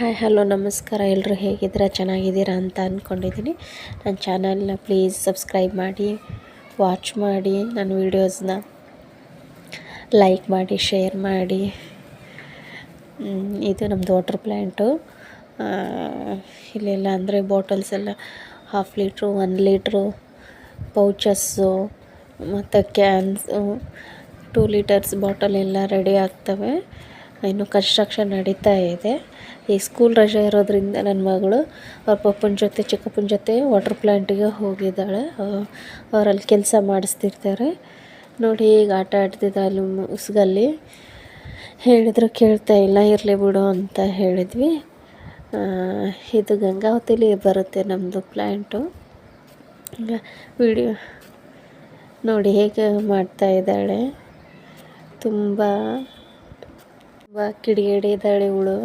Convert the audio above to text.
Hi hello ನಮಸ್ಕಾರ. ಎಲ್ಲರೂ ಹೇಗಿದ್ದೀರಾ? ಚೆನ್ನಾಗಿದ್ದೀರಾ ಅಂತ ಅಂದ್ಕೊಂಡಿದ್ದೀನಿ. ನನ್ನ ಚಾನಲ್ನ ಪ್ಲೀಸ್ ಸಬ್ಸ್ಕ್ರೈಬ್ ಮಾಡಿ, ವಾಚ್ ಮಾಡಿ, ನನ್ನ ವೀಡಿಯೋಸ್ನ ಲೈಕ್ ಮಾಡಿ, ಶೇರ್ ಮಾಡಿ. ಇದು ನಮ್ಮದು ವಾಟರ್ ಪ್ಲ್ಯಾಂಟು. ಇಲ್ಲೆಲ್ಲ ಅಂದರೆ ಬಾಟಲ್ಸ್ ಎಲ್ಲ 1/2 ಲೀಟ್ರು, 1 ಲೀಟ್ರು ಪೌಚಸ್ಸು ಮತ್ತು ಕ್ಯಾನ್ಸು 2 ಲೀಟರ್ಸ್ ಬಾಟಲ್ ಎಲ್ಲ ರೆಡಿ ಆಗ್ತವೆ. ಇನ್ನು ಕನ್ಸ್ಟ್ರಕ್ಷನ್ ನಡೀತಾ ಇದೆ. ಈ ಸ್ಕೂಲ್ ರಜೆ ಇರೋದ್ರಿಂದ ನನ್ನ ಮಗಳು ಅವ್ರ ಪಪ್ಪನ ಜೊತೆ ಚಿಕ್ಕಪ್ಪನ ಜೊತೆ ವಾಟರ್ ಪ್ಲ್ಯಾಂಟಿಗೆ ಹೋಗಿದ್ದಾಳೆ. ಅವರಲ್ಲಿ ಕೆಲಸ ಮಾಡಿಸ್ತಿರ್ತಾರೆ ನೋಡಿ. ಈಗ ಆಟ ಆಡ್ತಿದ್ದ ಅಲ್ಲಿ ಉಸ್ಗಲ್ಲಿ ಹೇಳಿದ್ರು ಕೇಳ್ತಾ ಇಲ್ಲ. ಇರಲಿ ಬಿಡು ಅಂತ ಹೇಳಿದ್ವಿ. ಇದು ಗಂಗಾವತಿಲಿ ಬರುತ್ತೆ ನಮ್ಮದು ಪ್ಲ್ಯಾಂಟು. ವಿಡಿಯೋ ನೋಡಿ ಹೇಗೆ ಮಾಡ್ತಾ ಇದ್ದಾಳೆ. ತುಂಬ ಕಿಡಿಗೇಡಿ ಇದ್ದಾಳೆ ಇವಳು.